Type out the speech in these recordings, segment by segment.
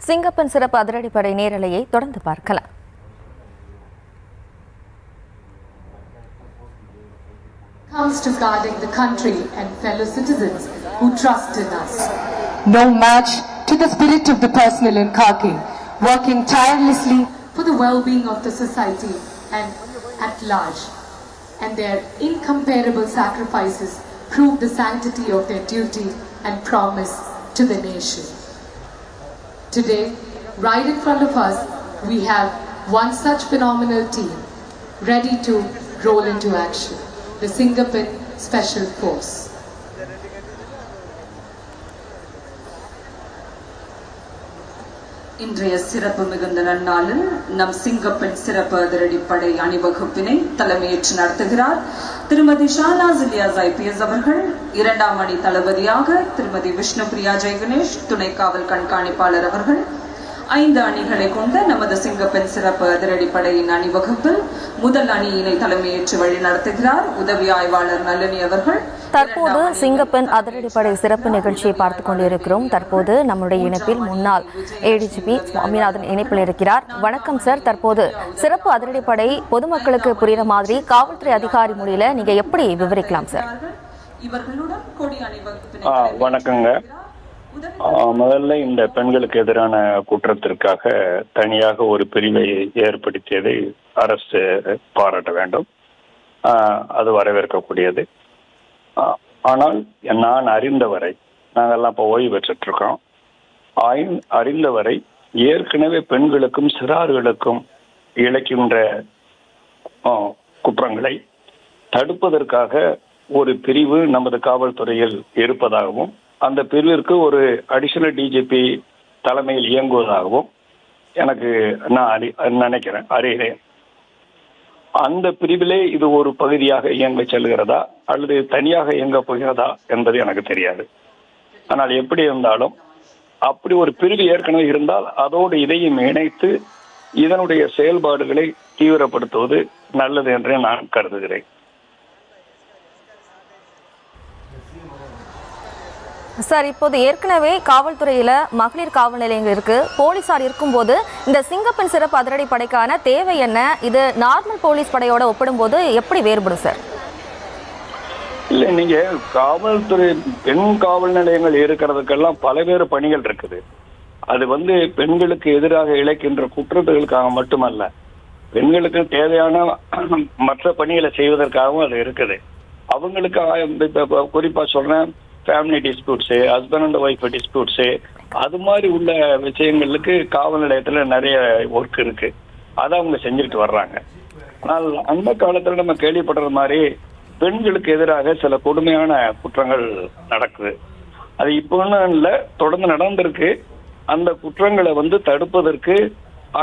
சிங்கப்பன் சிறப்பு அதிரடிப்படை நேரலையை தொடர்ந்து பார்க்கலாம். Comes to guarding the country and fellow citizens who trust in us. No match to the spirit of the personnel in khaki, working tirelessly for the well-being of the society and at large. And their incomparable sacrifices prove the sanctity of their duty and promise to the nation. Today, right in front of us, we have one such phenomenal team ready to roll into action, the Singapan Special Force. இன்றைய சிறப்பு மிகுந்த நன்னாளில் நம் சிங்கப்பன் சிறப்பு அதிரடிப்படை அணிவகுப்பினை தலைமையேற்று நடத்துகிறார் திருமதி Shahnaz Ilyas IPS அவர்கள். 2ஆம் அணி தளபதியாக திருமதி விஷ்ணுபிரியா ஜெயகணேஷ், துணை காவல் கண்காணிப்பாளர் அவர்கள். 5 அணிகளை கொண்ட நமது சிங்கப்பன் சிறப்பு அதிரடிப்படையின் அணிவகுப்பில் முதல் அணியினை தலைமையேற்று வழி நடத்துகிறார் உதவி ஆய்வாளர் நளினி அவர்கள். தற்போது சிங்கப்பன் அதிரடிப்படை சிறப்பு நிகழ்ச்சியை பார்த்துக் கொண்டிருக்கிறோம். தற்போது நம்முடைய இணைப்பில் முன்னாள் ADGP சுவாமிநாதன் இணைப்பில் இருக்கிறார். வணக்கம் சார். தற்போது சிறப்பு அதிரடிப்படை பொதுமக்களுக்கு புரிகிற மாதிரி காவல்துறை அதிகாரி மொழியில நீங்க எப்படி விவரிக்கலாம் சார்? வணக்கங்க. முதல்ல இந்த பெண்களுக்கு எதிரான குற்றத்திற்காக தனியாக ஒரு பிரிவை ஏற்படுத்தியதை அரசு பாராட்ட வேண்டும். அது வரவேற்கக்கூடியது. ஆனால் நான் அறிந்தவரை, நாங்கள்லாம் இப்போ ஓய்வு பெற்றுட்டு இருக்கோம், அறிந்தவரை ஏற்கனவே பெண்களுக்கும் சிறார்களுக்கும் இழைக்கின்ற குற்றங்களை தடுப்பதற்காக ஒரு பிரிவு நமது காவல்துறையில் இருப்பதாகவும் அந்த பிரிவிற்கு ஒரு அடிஷனல் DGP தலைமையில் இயங்குவதாகவும் எனக்கு நான் அறிகிறேன். அந்த பிரிவிலே இது ஒரு பகுதியாக இயங்க செல்கிறதா அல்லது தனியாக இயங்க போகிறதா என்பது எனக்கு தெரியாது. ஆனால் எப்படி இருந்தாலும் அப்படி ஒரு பிரிவு ஏற்கனவே இருந்தால் அதோடு இதையும் இணைத்து இதனுடைய செயல்பாடுகளை தீவிரப்படுத்துவது நல்லது என்று நான் கருதுகிறேன். சார், இப்போது ஏற்கனவே காவல்துறையில மகளிர் காவல் நிலையங்கள் இருக்கு, போலீசார் இருக்கும்போது இந்த சிங்கப்பன் சிறப்பு அதிரடி படைக்கான தேவை என்ன? இது நார்மல் போலீஸ் படையோட ஒப்பிடும்போது எப்படி வேறுபடும் சார்? இல்லை, நீங்க காவல்துறை பெண் காவல் நிலையங்கள் இருக்கிறதுக்கெல்லாம் பல்வேறு பணிகள் இருக்குது. அது பெண்களுக்கு எதிராக இழைக்கின்ற குற்றங்களுக்காக மட்டுமல்ல, பெண்களுக்கு தேவையான மற்ற பணிகளை செய்வதற்காகவும் அது இருக்குது. அவங்களுக்கு குறிப்பா சொல்றேன், ஃபேமிலி டிஸ்பியூட்ஸு, ஹஸ்பண்ட் அண்ட் ஒய்ஃப் டிஸ்பியூட்ஸு, அது மாதிரி உள்ள விஷயங்களுக்கு காவல் நிலையத்தில் நிறைய ஒர்க் இருக்கு. அதை அவங்க செஞ்சுக்கிட்டு வர்றாங்க. ஆனால் அந்த காலத்தில் நம்ம கேள்விப்படுற மாதிரி பெண்களுக்கு எதிராக சில கொடுமையான குற்றங்கள் நடக்குது. அது இப்போன்னு இல்லை, தொடர்ந்து நடந்திருக்கு. அந்த குற்றங்களை தடுப்பதற்கு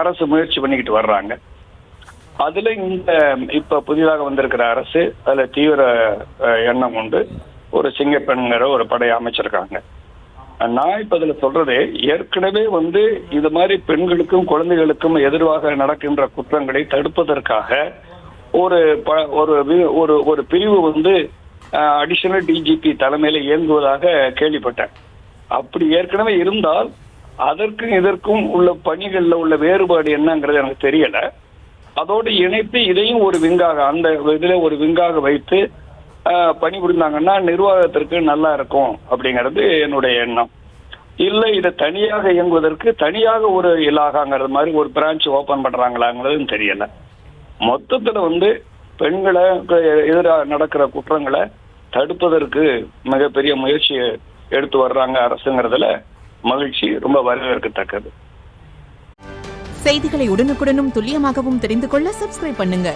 அரசு முயற்சி பண்ணிக்கிட்டு வர்றாங்க. அதுல இந்த இப்ப புதிதாக வந்திருக்கிற அரசு அதுல தீவிர எண்ணம் கொண்டு ஒரு சிங்கப்பெண்கிற ஒரு படையை அமைச்சிருக்காங்க. நான் இப்ப இதுல சொல்றதே, ஏற்கனவே இது மாதிரி பெண்களுக்கும் குழந்தைகளுக்கும் எதிராக நடக்கின்ற குற்றங்களை தடுப்பதற்காக ஒரு ஒரு பிரிவு அடிஷனல் DGP தலைமையில இயங்குவதாக கேள்விப்பட்டேன். அப்படி ஏற்கனவே இருந்தால் அதற்கும் இதற்கும் உள்ள பணிகள்ல உள்ள வேறுபாடு என்னங்கிறது எனக்கு தெரியல. அதோடு இணைத்து இதையும் ஒரு விங்காக, அந்த இதுல ஒரு விங்காக வைத்து பணிபுரிந்தாங்கன்னா நிர்வாகத்திற்கு நல்லா இருக்கும் அப்படிங்கிறது என்னுடைய எண்ணம். இல்லை, இதை தனியாக இயங்குவதற்கு தனியாக ஒரு இலாகாங்கிறது மாதிரி ஒரு பிரான்ச் ஓபன் பண்றாங்களாங்கிறதும் தெரியல. மொத்தத்துல பெண்களை எதிராக நடக்கிற குற்றங்களை தடுப்பதற்கு மிகப்பெரிய முயற்சியை எடுத்து வர்றாங்க அரசுங்கிறதுல மகிழ்ச்சி, ரொம்ப வரவேற்கத்தக்கது. செய்திகளை உடனுக்குடனும் துல்லியமாகவும் தெரிந்து கொள்ள சப்ஸ்கிரைப் பண்ணுங்க.